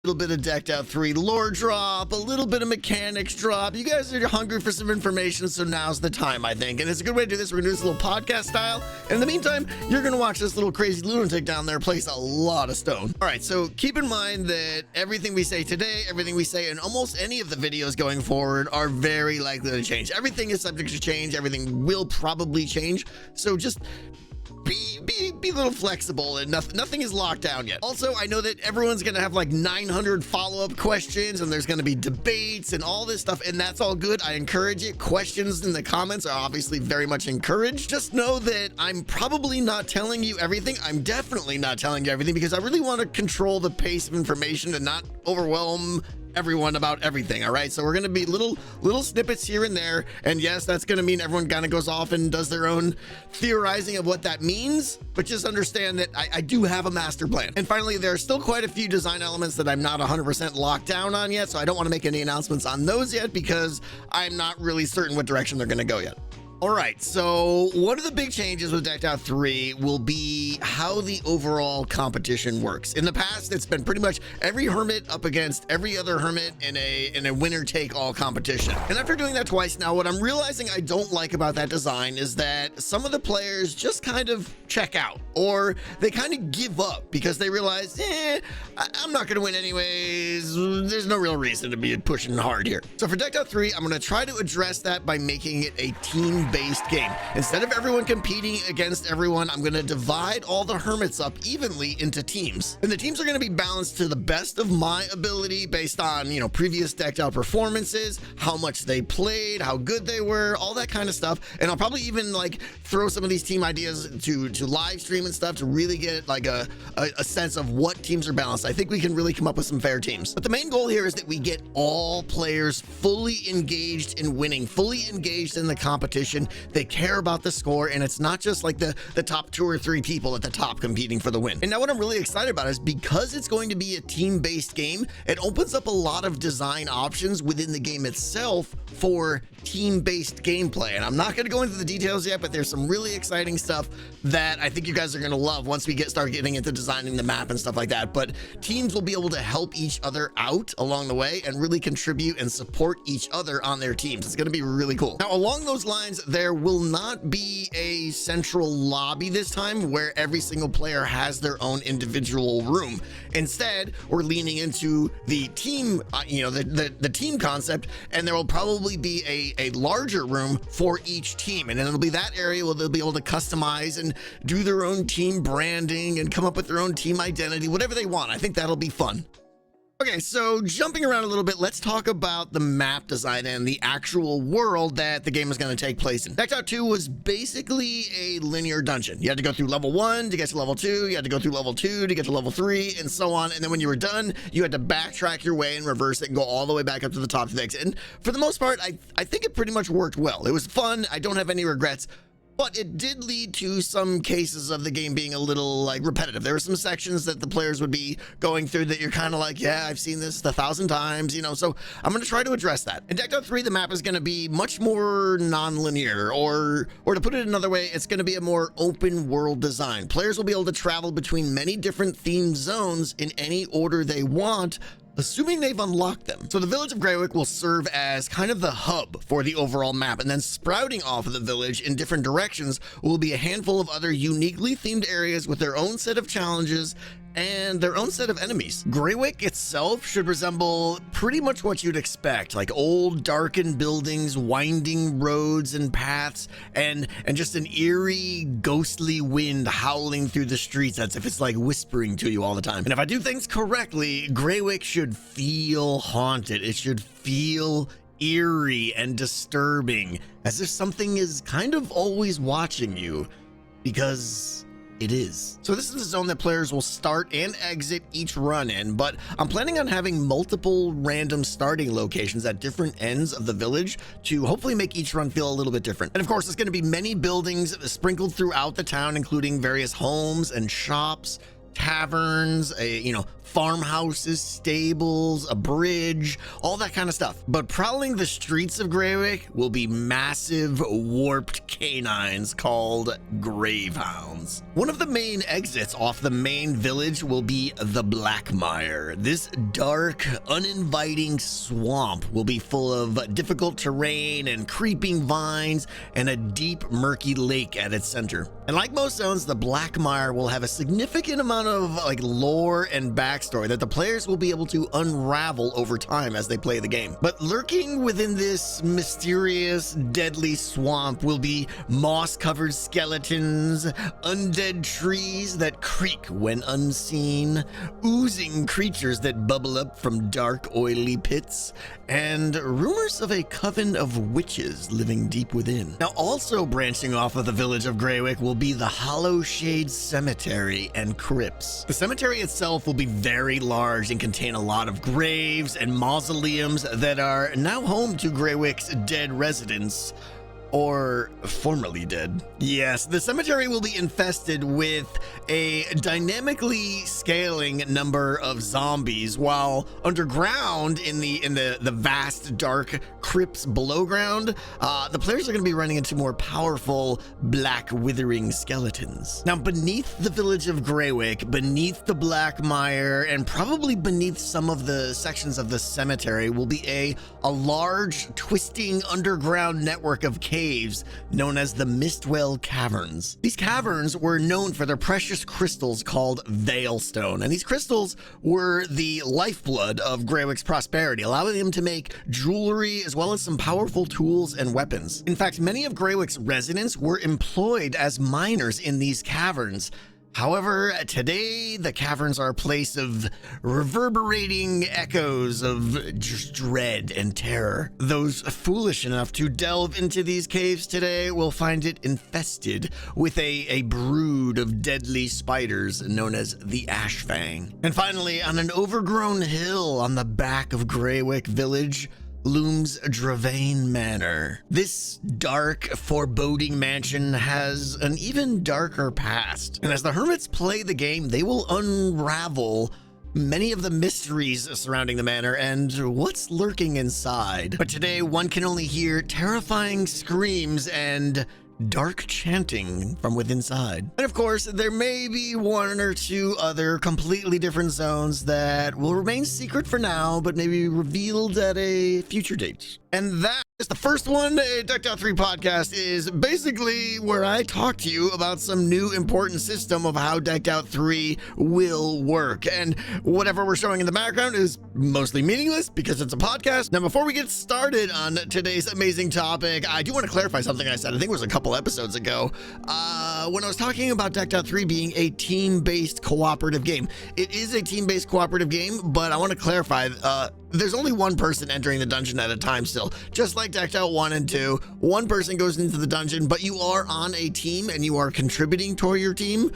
little bit of Decked Out 3 lore drop, a little bit of mechanics drop. You guys are hungry for some information, so now's the time, I think. And it's a good way to do this. We're gonna do this little podcast style. And in the meantime, you're gonna watch this little crazy lunatic down there place a lot of stone. All right, so keep in mind that everything we say today, everything we say in almost any of the videos going forward are very likely to change. Everything is subject to change. Everything will probably change. So just be a little flexible, and nothing is locked down yet. Also, I know that everyone's gonna have like 900 follow-up questions, and there's gonna be debates and all this stuff, and that's all good. I encourage it. Questions in the comments are obviously very much encouraged. Just know that I'm probably not telling you everything. I'm definitely not telling you everything because I really want to control the pace of information and not overwhelm everyone about everything. All right, so we're gonna be little snippets here and there, and yes, that's gonna mean everyone kind of goes off and does their own theorizing of what that means, but just understand that I do have a master plan. And finally, there are still quite a few design elements that I'm not 100% locked down on yet, so I don't want to make any announcements on those yet because I'm not really certain what direction they're gonna go yet. All right, so one of the big changes with Decked Out 3 will be how the overall competition works. In the past, it's been pretty much every hermit up against every other hermit in a winner-take-all competition. And after doing that twice now, what I'm realizing I don't like about that design is that some of the players just kind of check out, or they kind of give up because they realize, I'm not going to win anyways. There's no real reason to be pushing hard here. So for Decked Out 3, I'm going to try to address that by making it a team-based game. Instead of everyone competing against everyone, I'm going to divide all the hermits up evenly into teams. And the teams are going to be balanced to the best of my ability based on, previous Decked Out performances, how much they played, how good they were, all that kind of stuff. And I'll probably even like throw some of these team ideas to live stream and stuff to really get like a sense of what teams are balanced. I think we can really come up with some fair teams. But the main goal here is that we get all players fully engaged in winning, fully engaged in the competition. They care about the score, and it's not just like the top 2 or 3 people at the top competing for the win. And now what I'm really excited about is because it's going to be a team-based game, it opens up a lot of design options within the game itself for team-based gameplay. And I'm not going to go into the details yet, but there's some really exciting stuff that I think you guys are going to love once we start getting into designing the map and stuff like that. But teams will be able to help each other out along the way and really contribute and support each other on their teams. It's going to be really cool. Now, along those lines, there will not be a central lobby this time where every single player has their own individual room. Instead, we're leaning into the team, the team concept, and there will probably be a larger room for each team. And then it'll be that area where they'll be able to customize and do their own team branding and come up with their own team identity, whatever they want. I think that'll be fun. Okay, so jumping around a little bit, let's talk about the map design and the actual world that the game is going to take place in. Decked Out 2 was basically a linear dungeon. You had to go through level 1 to get to level 2, you had to go through level 2 to get to level 3, and so on. And then when you were done, you had to backtrack your way and reverse it and go all the way back up to the top to the exit. And for the most part, I think it pretty much worked well. It was fun. I don't have any regrets. But it did lead to some cases of the game being a little like repetitive. There were some sections that the players would be going through that you're kind of like, yeah, I've seen this 1,000 times, so I'm going to try to address that. In Decked Out 3, the map is going to be much more non-linear, or to put it another way, it's going to be a more open world design. Players will be able to travel between many different themed zones in any order they want, assuming they've unlocked them. So the village of Greywick will serve as kind of the hub for the overall map, and then sprouting off of the village in different directions will be a handful of other uniquely themed areas with their own set of challenges and their own set of enemies. Greywick itself should resemble pretty much what you'd expect, like old darkened buildings, winding roads and paths, and just an eerie ghostly wind howling through the streets as if it's like whispering to you all the time. And if I do things correctly, Greywick should feel haunted. It should feel eerie and disturbing, as if something is kind of always watching you, because it is. So this is the zone that players will start and exit each run in, but I'm planning on having multiple random starting locations at different ends of the village to hopefully make each run feel a little bit different. And of course, there's going to be many buildings sprinkled throughout the town, including various homes and shops, taverns, farmhouses, stables, a bridge, all that kind of stuff. But prowling the streets of Greywick will be massive warped canines called Gravehounds. One of the main exits off the main village will be the Blackmire. This dark, uninviting swamp will be full of difficult terrain and creeping vines and a deep, murky lake at its center. And like most zones, the Blackmire will have a significant amount of lore and backstory that the players will be able to unravel over time as they play the game. But lurking within this mysterious, deadly swamp will be moss-covered skeletons, undead trees that creak when unseen, oozing creatures that bubble up from dark, oily pits, and rumors of a coven of witches living deep within. Now, also branching off of the village of Greywick will be the Hollowshade Cemetery and Crypts. The cemetery itself will be very large and contain a lot of graves and mausoleums that are now home to Greywick's dead residents, or formerly dead. Yes, the cemetery will be infested with a dynamically scaling number of zombies, while underground in the vast dark crypts below ground, the players are going to be running into more powerful black withering skeletons. Now, beneath the village of Greywick, beneath the Blackmire, and probably beneath some of the sections of the cemetery will be a large twisting underground network of caves known as the Mistwell Caverns. These caverns were known for their precious crystals called Veilstone, and these crystals were the lifeblood of Greywick's prosperity, allowing them to make jewelry as well as some powerful tools and weapons. In fact, many of Greywick's residents were employed as miners in these caverns. However, today, the caverns are a place of reverberating echoes of just dread and terror. Those foolish enough to delve into these caves today will find it infested with a brood of deadly spiders known as the Ashfang. And finally, on an overgrown hill on the back of Greywick Village, looms Dravane Manor. This dark, foreboding mansion has an even darker past, and as the hermits play the game, they will unravel many of the mysteries surrounding the manor and what's lurking inside. But today, one can only hear terrifying screams and dark chanting from within inside. And of course, there may be one or two other completely different zones that will remain secret for now, but may be revealed at a future date. And that is the first one. Decked Out 3 podcast is basically where I talk to you about some new important system of how Decked Out 3 will work. And whatever we're showing in the background is mostly meaningless because it's a podcast. Now, before we get started on today's amazing topic, I do want to clarify something I said. I think it was a couple episodes ago when I was talking about Decked Out 3 being a team-based cooperative game. It is a team-based cooperative game, but I want to clarify, there's only one person entering the dungeon at a time still. Just like Decked Out 1 and 2, one person goes into the dungeon, but you are on a team and you are contributing toward your team.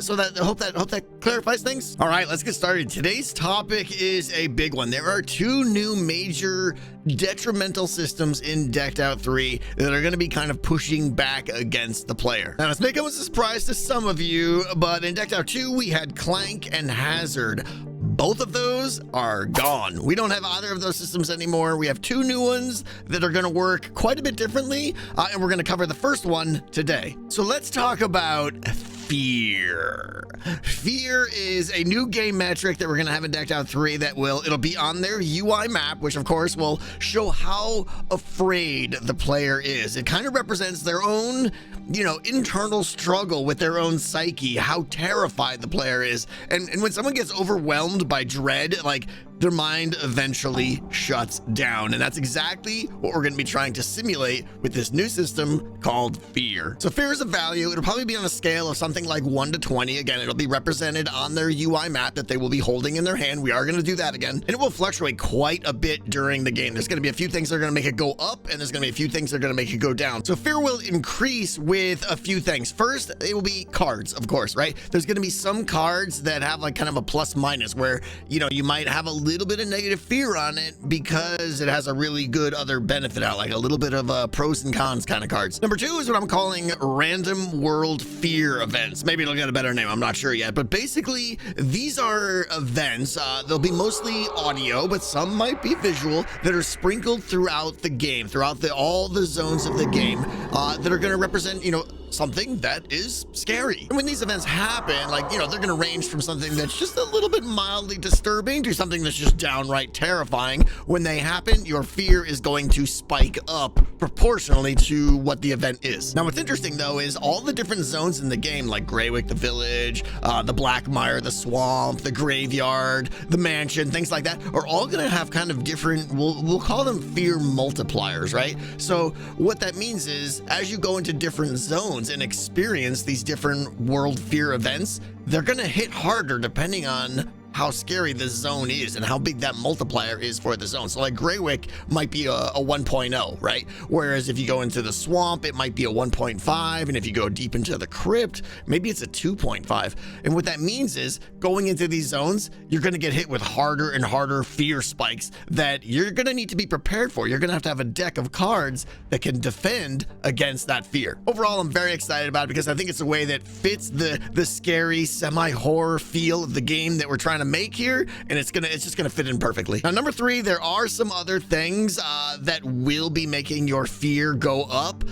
So that I hope that clarifies things. All right, let's get started. Today's topic is a big one. There are two new major detrimental systems in Decked Out 3 that are going to be kind of pushing back against the player. Now, this may come as a surprise to some of you, but in Decked Out 2, we had Clank and Hazard. Both of those are gone. We don't have either of those systems anymore. We have two new ones that are going to work quite a bit differently, and we're going to cover the first one today. So let's talk about fear. Fear is a new game metric that we're going to have in Decked Out 3 that it'll be on their UI map, which of course will show how afraid the player is. It kind of represents their own, internal struggle with their own psyche, how terrified the player is. And when someone gets overwhelmed by dread, their mind eventually shuts down. And that's exactly what we're going to be trying to simulate with this new system called fear. So fear is a value. It'll probably be on a scale of something like 1 to 20. Again, it'll be represented on their UI map that they will be holding in their hand. We are going to do that again. And it will fluctuate quite a bit during the game. There's going to be a few things that are going to make it go up, and there's going to be a few things that are going to make it go down. So fear will increase with with a few things. First, it will be cards, of course, right? There's going to be some cards that have like kind of a plus minus where, you know, you might have a little bit of negative fear on it because it has a really good other benefit out, like a little bit of pros and cons kind of cards. Number 2 is what I'm calling random world fear events. Maybe it'll get a better name, I'm not sure yet, but basically these are events. They'll be mostly audio, but some might be visual, that are sprinkled throughout the game, throughout all the zones of the game, that are going to represent, you know, something that is scary. And when these events happen, like, you know, they're going to range from something that's just a little bit mildly disturbing to something that's just downright terrifying. When they happen, your fear is going to spike up proportionally to what the event is. Now, what's interesting though is all the different zones in the game, like Greywick, the village, the Black Mire, the swamp, the graveyard, the mansion, things like that, are all going to have kind of different, we'll call them fear multipliers, right? So what that means is as you go into different zones and experience these different world fear events, they're going to hit harder depending on how scary the zone is and how big that multiplier is for the zone. So like Greywick might be a 1.0, right? Whereas if you go into the swamp, it might be a 1.5. And if you go deep into the crypt, maybe it's a 2.5. And what that means is going into these zones, you're going to get hit with harder and harder fear spikes that you're going to need to be prepared for. You're going to have a deck of cards that can defend against that fear. Overall, I'm very excited about it because I think it's a way that fits the scary semi-horror feel of the game that we're trying to make here, and it's just gonna fit in perfectly. Now, number 3, there are some other things that will be making your fear go up.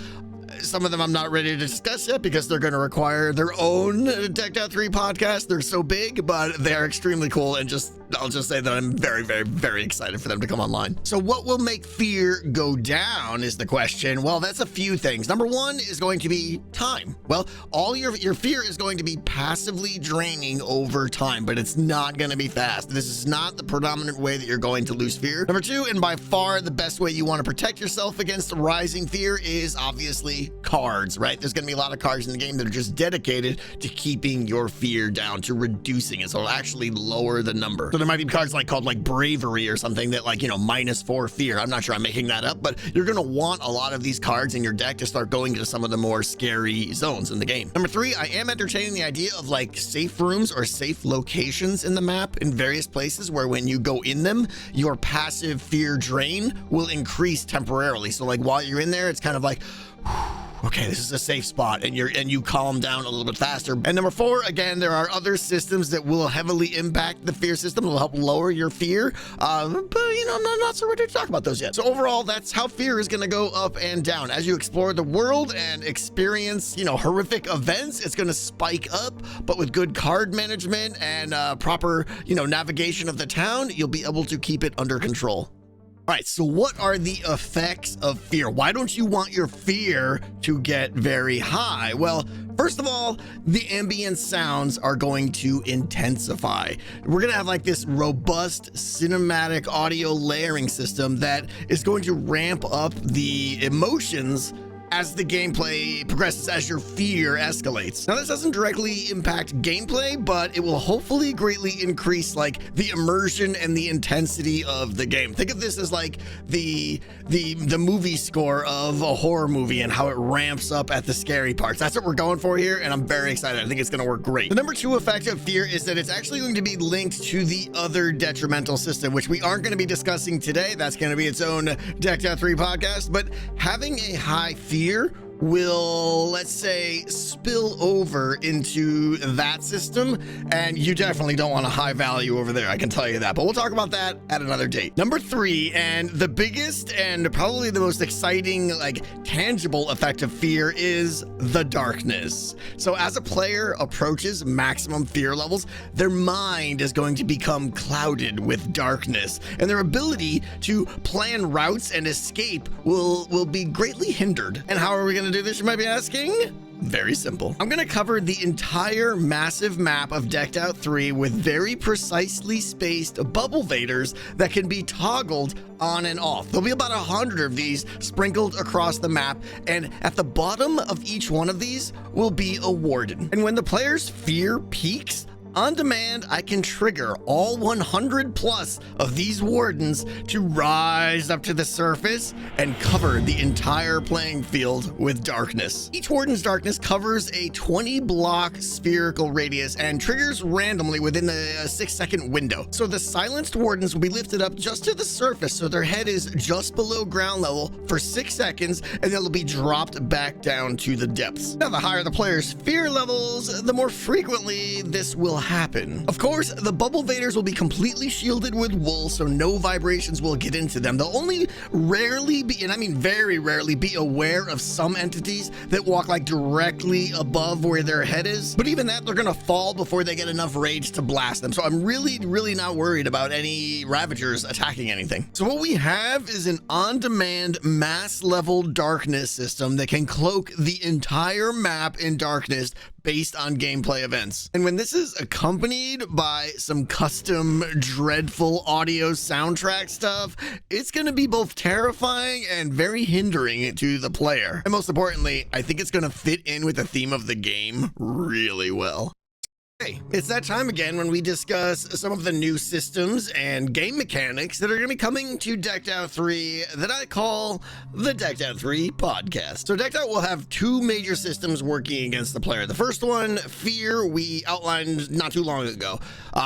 Some of them I'm not ready to discuss yet because they're going to require their own Decked Out 3 podcast. They're so big, but they are extremely cool, and I'll just say that I'm very, very, very excited for them to come online. So what will make fear go down is the question. Well, that's a few things. Number 1 is going to be time. Well, all your fear is going to be passively draining over time, but it's not going to be fast. This is not the predominant way that you're going to lose fear. Number 2, and by far the best way you want to protect yourself against rising fear, is obviously cards, right? There's going to be a lot of cards in the game that are just dedicated to keeping your fear down, to reducing it, so it'll actually lower the number. So there might be cards called bravery or something that, like, you know, -4 fear. I'm not sure, I'm making that up, but you're going to want a lot of these cards in your deck to start going into some of the more scary zones in the game. Number 3, I am entertaining the idea of like safe rooms or safe locations in the map in various places where when you go in them, your passive fear drain will increase temporarily. So like while you're in there, it's kind of like, okay, this is a safe spot, and you calm down a little bit faster. And number 4, again, there are other systems that will heavily impact the fear system. It'll help lower your fear, but you know, I'm not so ready to talk about those yet. So overall, that's how fear is going to go up and down as you explore the world and experience, you know, horrific events. It's going to spike up, but with good card management and proper, you know, navigation of the town, you'll be able to keep it under control. All right, so what are the effects of fear? Why don't you want your fear to get very high? Well, first of all, the ambient sounds are going to intensify. We're gonna have like this robust cinematic audio layering system that is going to ramp up the emotions as the gameplay progresses, as your fear escalates. Now, this doesn't directly impact gameplay, but it will hopefully greatly increase like the immersion and the intensity of the game. Think of this as like the movie score of a horror movie and how it ramps up at the scary parts. That's what we're going for here, and I'm very excited. I think it's going to work great. The number 2 effect of fear is that it's actually going to be linked to the other detrimental system, which we aren't going to be discussing today. That's going to be its own Decked Out 3 podcast, but having a high fear will, let's say, spill over into that system, and you definitely don't want a high value over there, I can tell you that, but we'll talk about that at another date. Number 3, and the biggest and probably the most exciting, like, tangible effect of fear is the darkness. So as a player approaches maximum fear levels, their mind is going to become clouded with darkness, and their ability to plan routes and escape will be greatly hindered. And how are we going to do this, you might be asking? Very simple. I'm going to cover the entire massive map of Decked Out 3 with very precisely spaced bubble vaders that can be toggled on and off. There'll be about 100 of these sprinkled across the map, and at the bottom of each one of these will be a warden. And when the player's fear peaks, On demand, I can trigger all 100 plus of these wardens to rise up to the surface and cover the entire playing field with darkness. Each warden's darkness covers a 20 block spherical radius and triggers randomly within a 6-second window. So the silenced wardens will be lifted up just to the surface, so their head is just below ground level for 6 seconds, and they'll be dropped back down to the depths. Now, the higher the player's fear levels, the more frequently this will happen. Of course, the bubble vaders will be completely shielded with wool, so no vibrations will get into them. They'll only rarely be, and I mean very rarely, be aware of some entities that walk like directly above where their head is. But even that, they're gonna fall before they get enough rage to blast them. So I'm really not worried about any Ravagers attacking anything. So what we have is an on-demand mass level darkness system that can cloak the entire map in darkness based on gameplay events. And when this is accompanied by some custom dreadful audio soundtrack stuff, it's going to be both terrifying and very hindering to the player. And most importantly, I think it's going to fit in with the theme of the game really well. Hey, it's that time again when we discuss some of the new systems and game mechanics that are going to be coming to Decked Out 3 that I call the Decked Out 3 podcast. So Decked Out will have two major systems working against the player. The first one, Fear, we outlined not too long ago.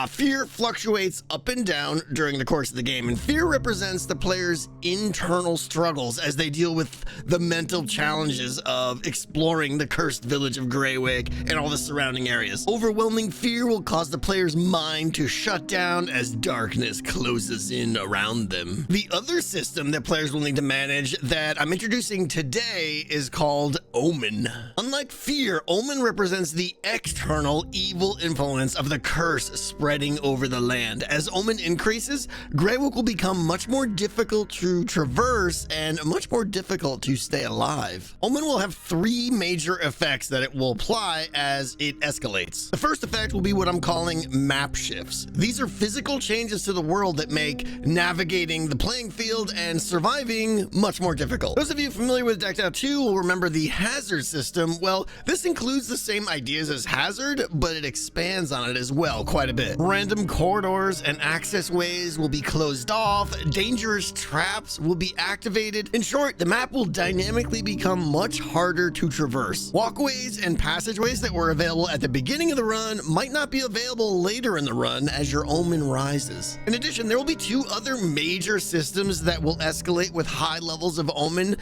Fear fluctuates up and down during the course of the game, and Fear represents the player's internal struggles as they deal with the mental challenges of exploring the cursed village of Greywick and all the surrounding areas. Overwhelming fear will cause the player's mind to shut down as darkness closes in around them. The other system that players will need to manage that I'm introducing today is called Omen. Unlike Fear, Omen represents the external evil influence of the curse spreading over the land. As Omen increases, Greywick will become much more difficult to traverse and much more difficult to stay alive. Omen will have three major effects that it will apply as it escalates. The first effect will be what I'm calling map shifts. These are physical changes to the world that make navigating the playing field and surviving much more difficult. Those of you familiar with Decked Out 2 will remember the hazard system. Well, this includes the same ideas as hazard, but it expands on it as well quite a bit. Random corridors and access ways will be closed off, dangerous traps will be activated. In short, the map will dynamically become much harder to traverse. Walkways and passageways that were available at the beginning of the run might not be available later in the run as your Omen rises. In addition, there will be two other major systems that will escalate with high levels of Omen.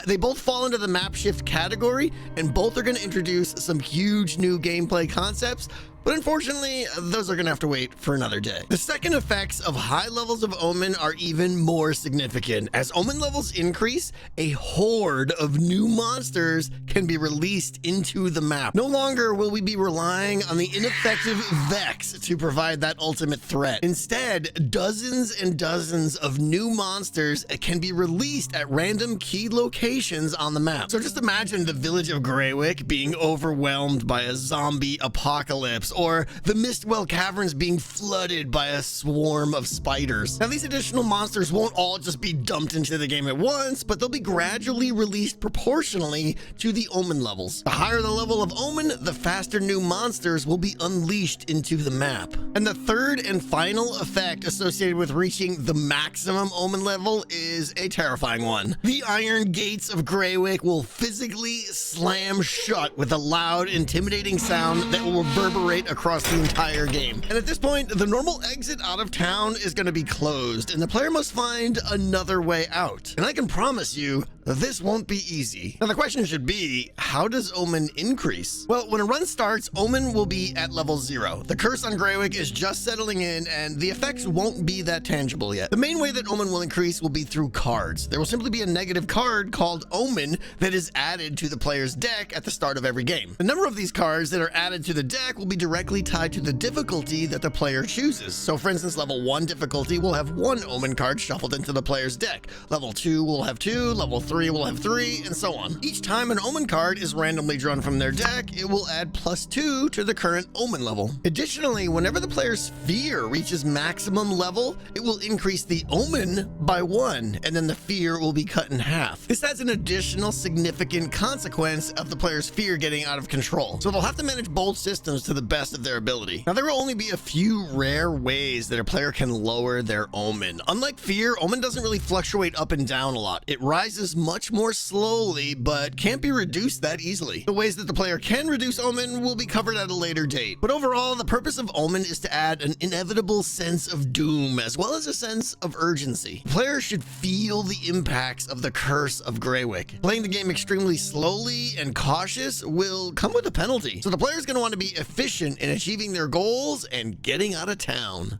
They both fall into the map shift category, and both are going to introduce some huge new gameplay concepts. But unfortunately, those are going to have to wait for another day. The second effects of high levels of Omen are even more significant. As Omen levels increase, a horde of new monsters can be released into the map. No longer will we be relying on the ineffective Vex to provide that ultimate threat. Instead, dozens and dozens of new monsters can be released at random key locations on the map. So just imagine the village of Greywick being overwhelmed by a zombie apocalypse, or the Mistwell Caverns being flooded by a swarm of spiders. Now, these additional monsters won't all just be dumped into the game at once, but they'll be gradually released proportionally to the Omen levels. The higher the level of Omen, the faster new monsters will be unleashed into the map. And the third and final effect associated with reaching the maximum Omen level is a terrifying one. The iron gates of Greywick will physically slam shut with a loud, intimidating sound that will reverberate across the entire game. And at this point, the normal exit out of town is going to be closed, and the player must find another way out. And I can promise you, this won't be easy. Now, the question should be, how does Omen increase? Well, when a run starts, Omen will be at level 0. The curse on Greywick is just settling in, and the effects won't be that tangible yet. The main way that Omen will increase will be through cards. There will simply be a negative card called Omen that is added to the player's deck at the start of every game. The number of these cards that are added to the deck will be directly tied to the difficulty that the player chooses. So for instance, level 1 difficulty will have 1 Omen card shuffled into the player's deck. Level 2 will have 2, level 3 3 will have 3, and so on. Each time an Omen card is randomly drawn from their deck, it will add +2 to the current Omen level. Additionally, whenever the player's fear reaches maximum level, it will increase the Omen by 1, and then the fear will be cut in half. This has an additional significant consequence of the player's fear getting out of control, so they'll have to manage both systems to the best of their ability. Now, there will only be a few rare ways that a player can lower their Omen. Unlike fear, Omen doesn't really fluctuate up and down a lot. It rises much more slowly, but can't be reduced that easily. The ways that the player can reduce Omen will be covered at a later date. But overall, the purpose of Omen is to add an inevitable sense of doom, as well as a sense of urgency. Players should feel the impacts of the curse of Greywick. Playing the game extremely slowly and cautious will come with a penalty, so the player's going to want to be efficient in achieving their goals and getting out of town.